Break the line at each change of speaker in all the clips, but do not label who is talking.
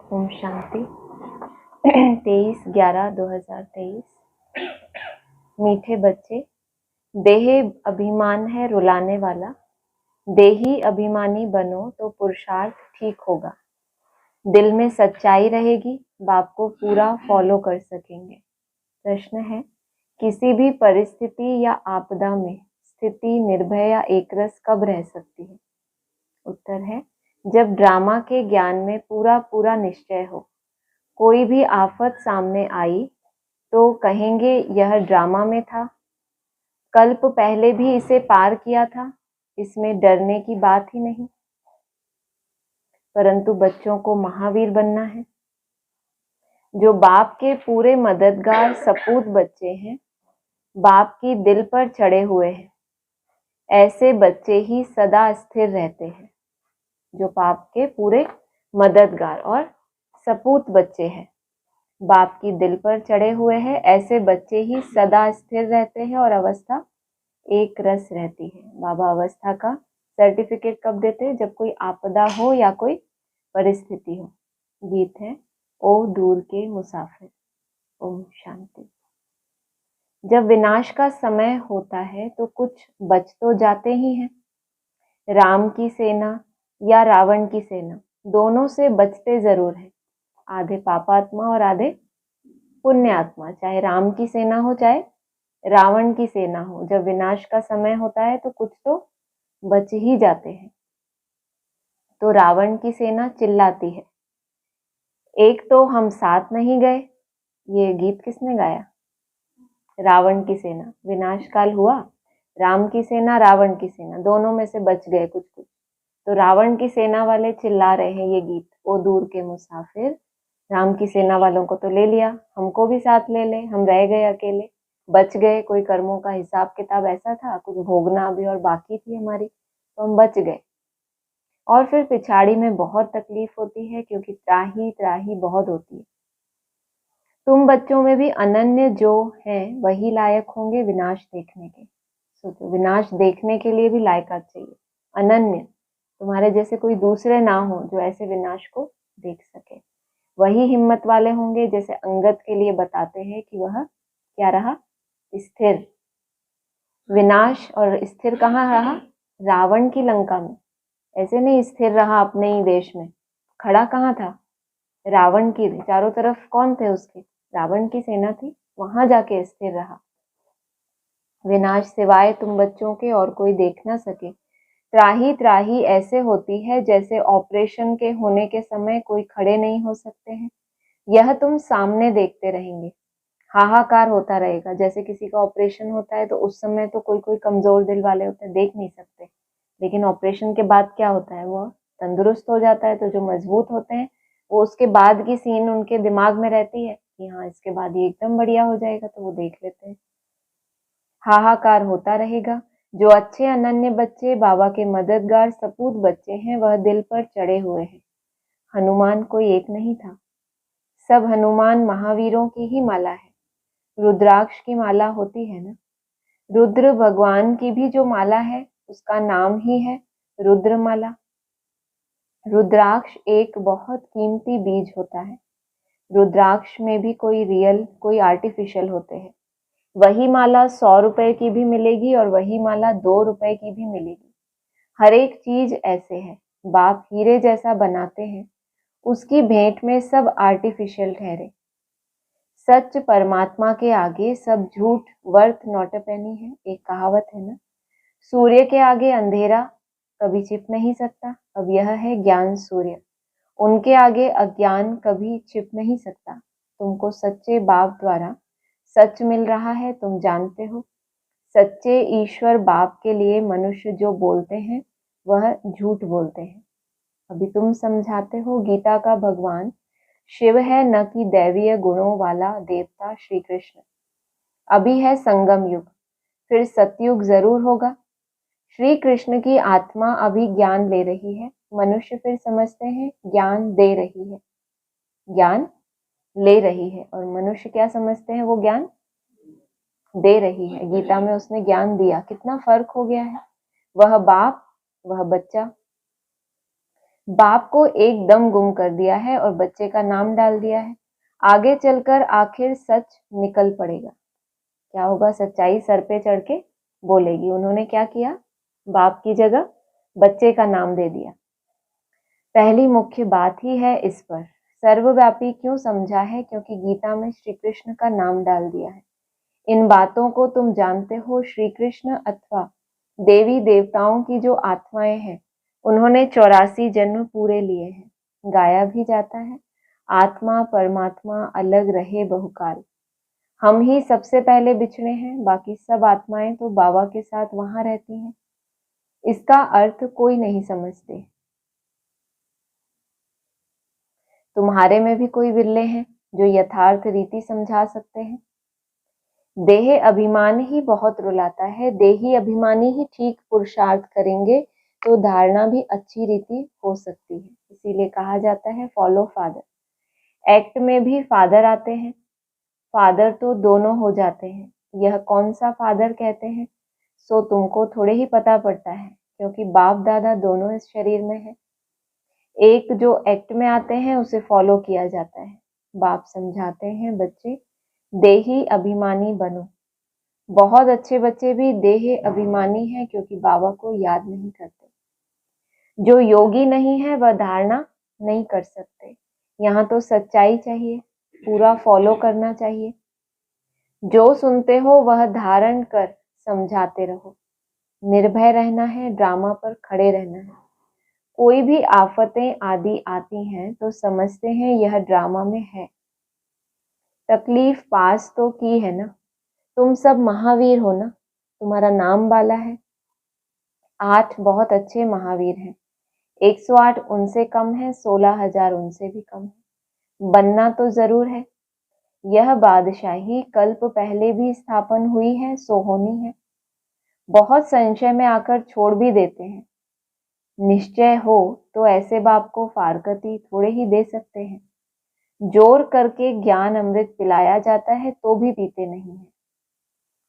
ओम शांति। 23/11/2023। मीठे बच्चे, देह अभिमान है रुलाने वाला, देही अभिमानी बनो तो पुरुषार्थ ठीक होगा। दिल में सच्चाई रहेगी, बाप को पूरा फॉलो कर सकेंगे। प्रश्न है, किसी भी परिस्थिति या आपदा में स्थिति निर्भय या एकरस कब रह सकती है? उत्तर है, जब ड्रामा के ज्ञान में पूरा पूरा निश्चय हो। कोई भी आफत सामने आई तो कहेंगे यह ड्रामा में था, कल्प पहले भी इसे पार किया था, इसमें डरने की बात ही नहीं। परंतु बच्चों को महावीर बनना है। जो बाप के पूरे मददगार सपूत बच्चे हैं, बाप की दिल पर चढ़े हुए हैं, ऐसे बच्चे ही सदा स्थिर रहते हैं। जो बाप के पूरे मददगार और सपूत बच्चे हैं, बाप की दिल पर चढ़े हुए हैं, ऐसे बच्चे ही सदा स्थिर रहते हैं और अवस्था एक रस रहती है। बाबा अवस्था का सर्टिफिकेट कब देते हैं? जब कोई आपदा हो या कोई परिस्थिति हो। गीत है, ओ दूर के मुसाफिर। ओम शांति। जब विनाश का समय होता है तो कुछ बच तो जाते ही हैं। राम की सेना या रावण की सेना, दोनों से बचते जरूर है। आधे पापात्मा और आधे पुण्य आत्मा, चाहे राम की सेना हो चाहे रावण की सेना हो। जब विनाश का समय होता है तो कुछ तो बच ही जाते हैं। तो रावण की सेना चिल्लाती है, एक तो हम साथ नहीं गए। ये गीत किसने गाया? रावण की सेना। विनाश काल हुआ, राम की सेना रावण की सेना, दोनों में से बच गए कुछ कुछ। तो रावण की सेना वाले चिल्ला रहे हैं ये गीत, ओ दूर के मुसाफिर। राम की सेना वालों को तो ले लिया, हमको भी साथ ले ले, हम रह गए अकेले, बच गए। कोई कर्मों का हिसाब किताब ऐसा था, कुछ भोगना अभी और बाकी थी हमारी, तो हम बच गए। और फिर पिछाड़ी में बहुत तकलीफ होती है, क्योंकि त्राही त्राही बहुत होती है। तुम बच्चों में भी अनन्य जो हैं वही लायक होंगे विनाश देखने के। सोचो, विनाश देखने के लिए भी लायकात चाहिए, अनन्य। तुम्हारे जैसे कोई दूसरे ना हो जो ऐसे विनाश को देख सके। वही हिम्मत वाले होंगे, जैसे अंगद के लिए बताते हैं कि वह क्या रहा? स्थिर। विनाश और स्थिर कहाँ रहा? रावण की लंका में। ऐसे नहीं स्थिर रहा अपने ही देश में, खड़ा कहाँ था? रावण की चारों तरफ कौन थे उसके? रावण की सेना थी, वहां जाके स्थिर रहा। विनाश सिवाय तुम बच्चों के और कोई देख ना सके। त्राही त्राही ऐसे होती है जैसे ऑपरेशन के होने के समय कोई खड़े नहीं हो सकते हैं। यह तुम सामने देखते रहेंगे, हाहाकार होता रहेगा। जैसे किसी का ऑपरेशन होता है तो उस समय तो कोई कोई कमजोर दिल वाले होते हैं, देख नहीं सकते, लेकिन ऑपरेशन के बाद क्या होता है? वो तंदुरुस्त हो जाता है। तो जो मजबूत होते हैं वो उसके बाद की सीन उनके दिमाग में रहती है कि हाँ इसके बाद ये एकदम बढ़िया हो जाएगा, तो वो देख लेते हैं। हाहाकार होता रहेगा। जो अच्छे अनन्य बच्चे बाबा के मददगार सपूत बच्चे हैं, वह दिल पर चढ़े हुए हैं। हनुमान कोई एक नहीं था, सब हनुमान महावीरों की ही माला है। रुद्राक्ष की माला होती है ना, रुद्र भगवान की भी जो माला है उसका नाम ही है रुद्रमाला। रुद्राक्ष एक बहुत कीमती बीज होता है। रुद्राक्ष में भी कोई रियल कोई आर्टिफिशियल होते हैं। वही माला 100 रुपए की भी मिलेगी और वही माला 2 रुपए की भी मिलेगी। हर एक चीज ऐसे है, बाप हीरे जैसा बनाते हैं, उसकी भेंट में सब आर्टिफिशियल ठहरे। सच परमात्मा के आगे सब झूठ वर्थ नॉट अ पेनी है। एक कहावत है ना, सूर्य के आगे अंधेरा कभी छिप नहीं सकता। अब यह है ज्ञान सूर्य, उनके आगे अज्ञान कभी छिप नहीं सकता। तुमको सच्चे बाप द्वारा सच मिल रहा है, तुम जानते हो। सच्चे ईश्वर बाप के लिए मनुष्य जो बोलते हैं वह झूठ बोलते हैं। अभी तुम समझाते हो गीता का भगवान शिव है, न कि दैवीय गुणों वाला देवता श्री कृष्ण। अभी है संगम युग, फिर सतयुग जरूर होगा। श्री कृष्ण की आत्मा अभी ज्ञान ले रही है, मनुष्य फिर समझते हैं ज्ञान दे रही है। ज्ञान ले रही है और मनुष्य क्या समझते हैं? वो ज्ञान दे रही है। गीता में उसने ज्ञान दिया, कितना फर्क हो गया है। वह बाप, वह बच्चा। बाप को एकदम गुम कर दिया है और बच्चे का नाम डाल दिया है। आगे चलकर आखिर सच निकल पड़ेगा। क्या होगा? सच्चाई सर पे चढ़ के बोलेगी। उन्होंने क्या किया? बाप की जगह बच्चे का नाम दे दिया। पहली मुख्य बात ही है इस पर। सर्वव्यापी क्यों समझा है? क्योंकि गीता में श्री कृष्ण का नाम डाल दिया है। इन बातों को तुम जानते हो। श्री कृष्ण अथवा देवी देवताओं की जो आत्माएं हैं, उन्होंने 84 जन्म पूरे लिए हैं। गाया भी जाता है, आत्मा परमात्मा अलग रहे बहुकाल। हम ही सबसे पहले बिछड़े हैं, बाकी सब आत्माएं तो बाबा के साथ वहां रहती हैं। इसका अर्थ कोई नहीं समझते। तुम्हारे में भी कोई बिरले हैं जो यथार्थ रीति समझा सकते हैं। देह अभिमान ही बहुत रुलाता है। देही अभिमानी ही ठीक पुरुषार्थ करेंगे तो धारणा भी अच्छी रीति हो सकती है। इसीलिए कहा जाता है फॉलो फादर। एक्ट में भी फादर आते हैं। फादर तो दोनों हो जाते हैं। यह कौन सा फादर कहते हैं सो तुमको थोड़े ही पता पड़ता है, क्योंकि बाप दादा दोनों इस शरीर में है। एक जो एक्ट में आते हैं उसे फॉलो किया जाता है। बाप समझाते हैं, बच्चे देही अभिमानी बनो। बहुत अच्छे बच्चे भी देह अभिमानी हैं, क्योंकि बाबा को याद नहीं करते। जो योगी नहीं है वह धारणा नहीं कर सकते। यहाँ तो सच्चाई चाहिए, पूरा फॉलो करना चाहिए। जो सुनते हो वह धारण कर समझाते रहो। निर्भय रहना है, ड्रामा पर खड़े रहना है। कोई भी आफतें आदि आती हैं तो समझते हैं यह ड्रामा में है। तकलीफ पास तो की है ना। तुम सब महावीर हो ना, तुम्हारा नाम बाला है। 8 बहुत अच्छे महावीर हैं। 108 उनसे कम है, 16,000 उनसे भी कम है। बनना तो जरूर है। यह बादशाही कल्प पहले भी स्थापन हुई है, सो होनी है। बहुत संशय में आकर छोड़ भी देते हैं। निश्चय हो तो ऐसे बाप को फारकती थोड़े ही दे सकते हैं। जोर करके ज्ञान अमृत पिलाया जाता है तो भी पीते नहीं है।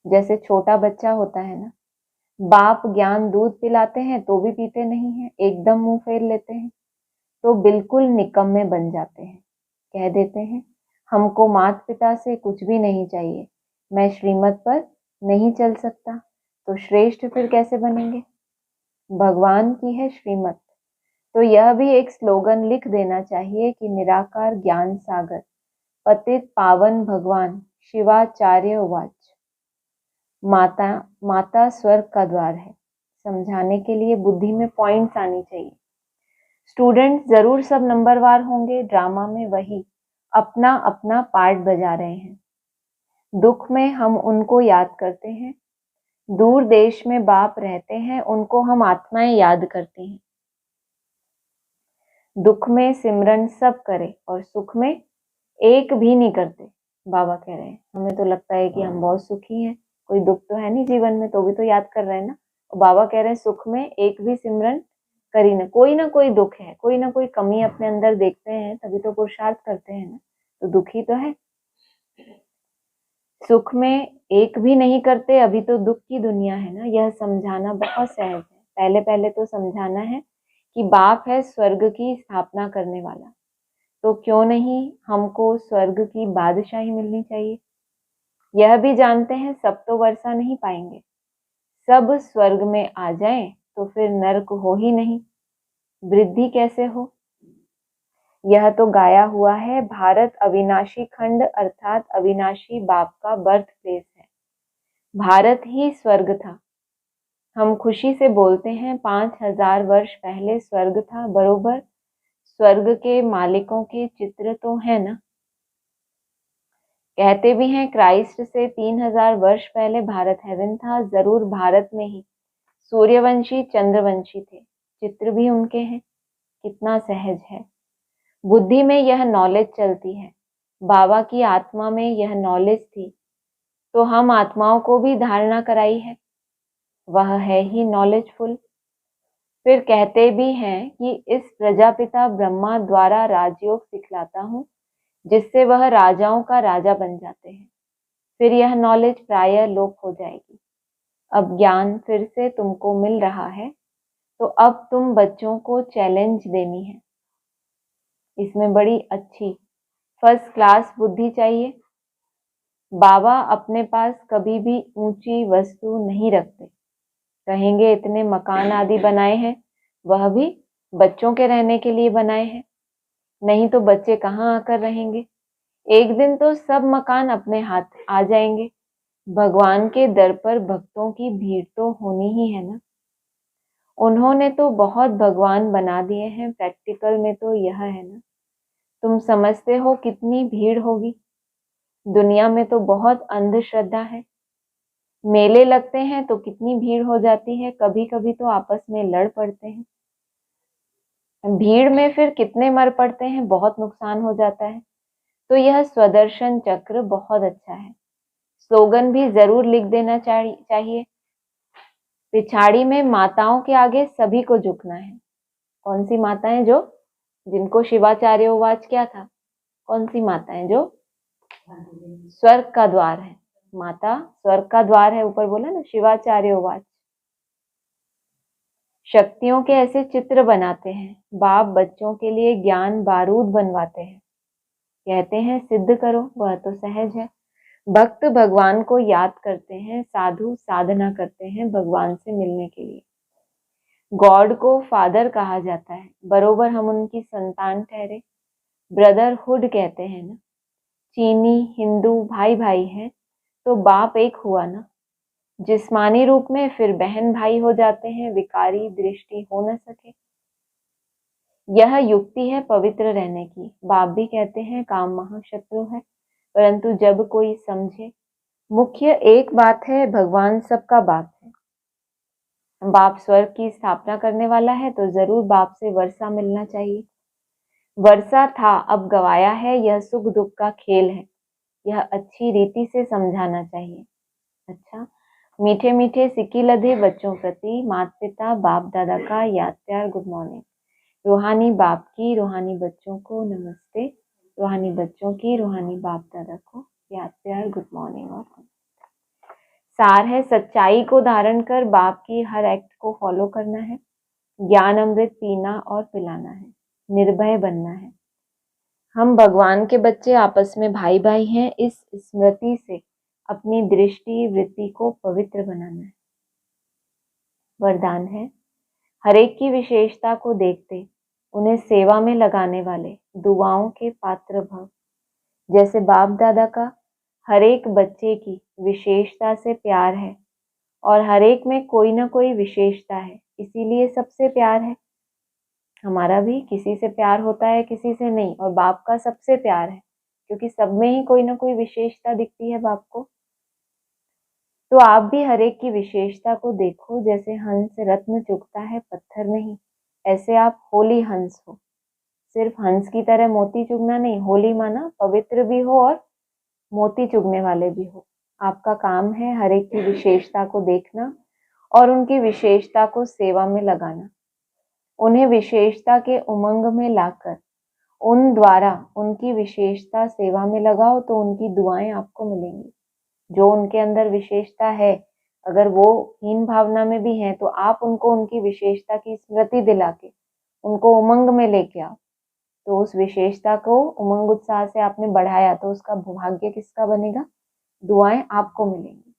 जैसे छोटा बच्चा होता है ना, बाप ज्ञान दूध पिलाते हैं तो भी पीते नहीं है, एकदम मुंह फेर लेते हैं, तो बिल्कुल निकम्मे बन जाते हैं। कह देते हैं हमको माता पिता से कुछ भी नहीं चाहिए, मैं श्रीमत पर नहीं चल सकता। तो श्रेष्ठ फिर कैसे बनेंगे? भगवान की है श्रीमत। तो यह भी एक स्लोगन लिख देना चाहिए कि निराकार ज्ञान सागर पतित पावन भगवान शिवाचार्य उवाच। माता माता स्वर्ग का द्वार है। समझाने के लिए बुद्धि में पॉइंट्स आनी चाहिए। स्टूडेंट जरूर सब नंबरवार होंगे। ड्रामा में वही अपना अपना पार्ट बजा रहे हैं। दुख में हम उनको याद करते हैं। दूर देश में बाप रहते हैं, उनको हम आत्माएं याद करते हैं। दुख में सिमरन सब करे और सुख में एक भी नहीं करते। बाबा कह रहे हैं हमें तो लगता है कि हम बहुत सुखी हैं, कोई दुख तो है नहीं जीवन में, तो भी तो याद कर रहे हैं ना। और बाबा कह रहे हैं सुख में एक भी सिमरन करी ना कोई दुख है, कोई ना कोई कमी अपने अंदर देखते हैं, तभी तो पुरुषार्थ करते हैं ना। तो दुखी तो है। सुख में एक भी नहीं करते, अभी तो दुख की दुनिया है ना। यह समझाना बहुत सहज है। पहले पहले तो समझाना है कि बाप है स्वर्ग की स्थापना करने वाला, तो क्यों नहीं हमको स्वर्ग की बादशाही मिलनी चाहिए। यह भी जानते हैं सब तो वर्षा नहीं पाएंगे। सब स्वर्ग में आ जाएं तो फिर नर्क हो ही नहीं, वृद्धि कैसे हो। यह तो गाया हुआ है, भारत अविनाशी खंड अर्थात अविनाशी बाप का बर्थ प्लेस है। भारत ही स्वर्ग था। हम खुशी से बोलते हैं 5,000 वर्ष पहले स्वर्ग था, बरोबर। स्वर्ग के मालिकों के चित्र तो है ना। कहते भी हैं क्राइस्ट से 3,000 वर्ष पहले भारत हेवन था। जरूर भारत में ही सूर्यवंशी चंद्रवंशी थे, चित्र भी उनके हैं। कितना सहज है। बुद्धि में यह नॉलेज चलती है। बाबा की आत्मा में यह नॉलेज थी, तो हम आत्माओं को भी धारणा कराई है। वह है ही नॉलेजफुल। फिर कहते भी हैं कि इस प्रजापिता ब्रह्मा द्वारा राजयोग सिखलाता हूँ, जिससे वह राजाओं का राजा बन जाते हैं। फिर यह नॉलेज प्रायः लोप हो जाएगी। अब ज्ञान फिर से तुमको मिल रहा है। तो अब तुम बच्चों को चैलेंज देनी है। इसमें बड़ी अच्छी फर्स्ट क्लास बुद्धि चाहिए। बाबा अपने पास कभी भी ऊंची वस्तु नहीं रखते। कहेंगे इतने मकान आदि बनाए हैं, वह भी बच्चों के रहने के लिए बनाए हैं, नहीं तो बच्चे कहाँ आकर रहेंगे। एक दिन तो सब मकान अपने हाथ आ जाएंगे। भगवान के दर पर भक्तों की भीड़ तो होनी ही है ना। उन्होंने तो बहुत भगवान बना दिए हैं, प्रैक्टिकल में तो यह है ना। तुम समझते हो कितनी भीड़ होगी। दुनिया में तो बहुत अंधश्रद्धा है। मेले लगते हैं तो कितनी भीड़ हो जाती है, कभी कभी तो आपस में लड़ पड़ते हैं। भीड़ में फिर कितने मर पड़ते हैं, बहुत नुकसान हो जाता है। तो यह स्वदर्शन चक्र बहुत अच्छा है। स्लोगन भी जरूर लिख देना चाहिए। पिछाड़ी में माताओं के आगे सभी को झुकना है। कौन सी माताएं? जो जिनको शिवाचार्य उवाच क्या था? कौन सी माताएं? जो स्वर्ग का द्वार है। माता स्वर्ग का द्वार है, ऊपर बोला ना शिवाचार्य उवाच। शक्तियों के ऐसे चित्र बनाते हैं। बाप बच्चों के लिए ज्ञान बारूद बनवाते हैं। कहते हैं सिद्ध करो, वह तो सहज है। भक्त भगवान को याद करते हैं, साधु साधना करते हैं भगवान से मिलने के लिए। गॉड को फादर कहा जाता है, बरोबर हम उनकी संतान ठहरे। ब्रदरहुड कहते हैं ना। चीनी हिंदू भाई भाई हैं तो बाप एक हुआ ना। जिस्मानी रूप में फिर बहन भाई हो जाते हैं, विकारी दृष्टि हो न सके। यह युक्ति है पवित्र रहने की। बाप भी कहते हैं काम महाशत्रु है, परंतु जब कोई समझे। मुख्य एक बात है, भगवान सबका बाप है। बाप स्वर्ग की स्थापना करने वाला है तो जरूर बाप से वर्षा मिलना चाहिए। वर्षा था अब गवाया है, यह सुख दुख का खेल है। यह अच्छी रीति से समझाना चाहिए। अच्छा, मीठे मीठे सिक्की लधे बच्चों प्रति माता पिता बाप दादा का याद प्यार गुड मॉर्निंग। रूहानी बाप की रूहानी बच्चों को नमस्ते। रूहानी बच्चों की रूहानी बाप दादा को याद प्यार गुड मॉर्निंग। और सार है, सच्चाई को धारण कर बाप की हर एक्ट को फॉलो करना है। ज्ञान अमृत पीना और पिलाना है। निर्भय बनना है। हम भगवान के बच्चे आपस में भाई भाई हैं, इस स्मृति से अपनी दृष्टि वृत्ति को पवित्र बनाना है। वरदान है, हरेक की विशेषता को देखते उन्हें सेवा में लगाने वाले दुआओं के पात्र भव। जैसे बाप दादा का हरेक बच्चे की विशेषता से प्यार है और हरेक में कोई ना कोई विशेषता है, इसीलिए सबसे प्यार है। हमारा भी किसी से प्यार होता है, किसी से नहीं, और बाप का सबसे प्यार है क्योंकि सब में ही कोई ना कोई विशेषता दिखती है बाप को। तो आप भी हरेक की विशेषता को देखो। जैसे हंस रत्न चुगता है पत्थर नहीं, ऐसे आप होली हंस हो। सिर्फ हंस की तरह मोती चुगना नहीं, होली माना पवित्र भी हो और मोती चुगने वाले भी हो। आपका काम है हरेक की विशेषता को देखना और उनकी विशेषता को सेवा में लगाना। उन्हें विशेषता के उमंग में लाकर उन द्वारा उनकी विशेषता सेवा में लगाओ तो उनकी दुआएं आपको मिलेंगी। जो उनके अंदर विशेषता है, अगर वो हीन भावना में भी हैं तो आप उनको उनकी विशेषता की स्मृति दिला के उनको उमंग में लेके आओ। तो उस विशेषता को उमंग उत्साह से आपने बढ़ाया तो उसका भाग्य किसका बनेगा? दुआएं आपको मिलेंगी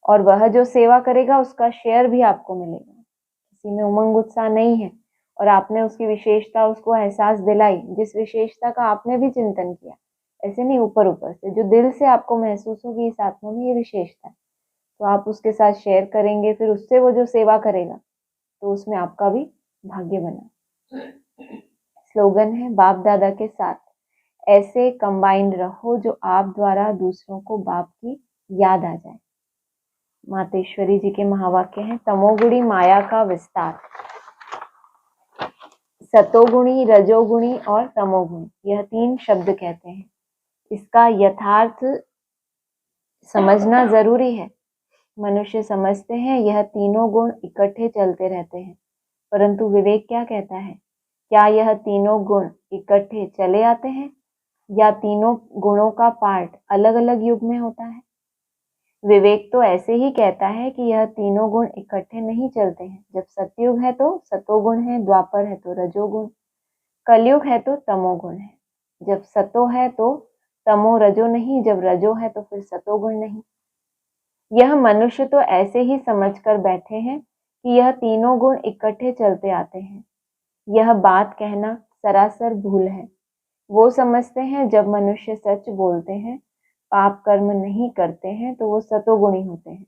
और वह जो सेवा करेगा उसका शेयर भी आपको मिलेगा। किसी में उमंग उत्साह नहीं है और आपने उसकी विशेषता उसको एहसास दिलाई, जिस विशेषता का आपने भी चिंतन किया, ऐसे नहीं ऊपर ऊपर से, जो दिल से आपको महसूस होगी इस आत्मा में ये विशेषता है, तो आप उसके साथ शेयर करेंगे। फिर उससे वो जो सेवा करेगा तो उसमें आपका भी भाग्य बना। स्लोगन है, बाप दादा के साथ ऐसे कंबाइंड रहो जो आप द्वारा दूसरों को बाप की याद आ जाए। मातेश्वरी जी के महावाक्य हैं, तमोगुणी माया का विस्तार, सतोगुणी रजोगुणी और तमोगुणी, यह तीन शब्द कहते हैं। इसका यथार्थ समझना जरूरी है। मनुष्य समझते हैं यह तीनों गुण इकट्ठे चलते रहते हैं, परंतु विवेक क्या कहता है? क्या यह तीनों गुण इकट्ठे चले आते हैं या तीनों गुणों का पार्ट अलग अलग युग में होता है? विवेक तो ऐसे ही कहता है कि यह तीनों गुण इकट्ठे नहीं चलते हैं। जब सतयुग है तो सतोगुण है, द्वापर है तो रजोगुण, कलयुग है तो तमोगुण है। जब सतो है तो तमो रजो नहीं, जब रजो है तो फिर सतोगुण नहीं। यह मनुष्य तो ऐसे ही समझकर बैठे हैं कि यह तीनों गुण इकट्ठे चलते आते हैं। यह बात कहना सरासर भूल है। वो समझते हैं जब मनुष्य सच बोलते हैं, पाप कर्म नहीं करते हैं, तो वो सतोगुणी होते हैं।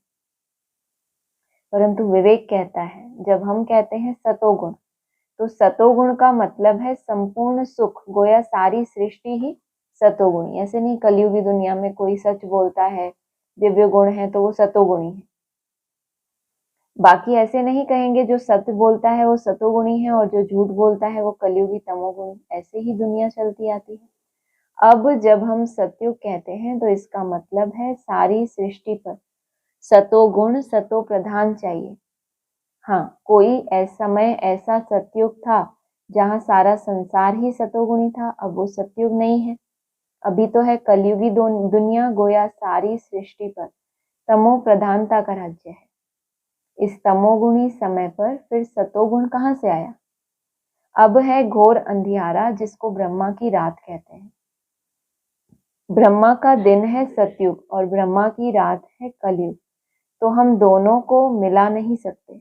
परंतु विवेक कहता है जब हम कहते हैं सतोगुण, तो सतोगुण का मतलब है संपूर्ण सुख, गोया सारी सृष्टि ही सतोगुणी। ऐसे नहीं कलयुगी दुनिया में कोई सच बोलता है, दिव्य गुण है, तो वो सतोगुणी है। बाकी ऐसे नहीं कहेंगे जो सत्य बोलता है वो सतोगुणी है और जो झूठ बोलता है वो कलयुगी तमोगुणी। ऐसे ही दुनिया चलती आती है। अब जब हम सतयुग कहते हैं तो इसका मतलब है सारी सृष्टि पर सतोगुण सतो प्रधान चाहिए। हाँ, कोई समय ऐसा सतयुग था जहाँ सारा संसार ही सतोगुणी था। अब वो सतयुग नहीं है, अभी तो है कलयुगी दुनिया, गोया सारी सृष्टि पर तमो प्रधानता का राज्य है। इस तमोगुणी समय पर फिर सतोगुण कहाँ से आया? अब है घोर अंधियारा जिसको ब्रह्मा की रात कहते हैं। ब्रह्मा का दिन है सतयुग और ब्रह्मा की रात है कलयुग, तो हम दोनों को मिला नहीं सकते।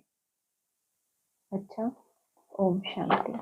अच्छा, ओम शांति।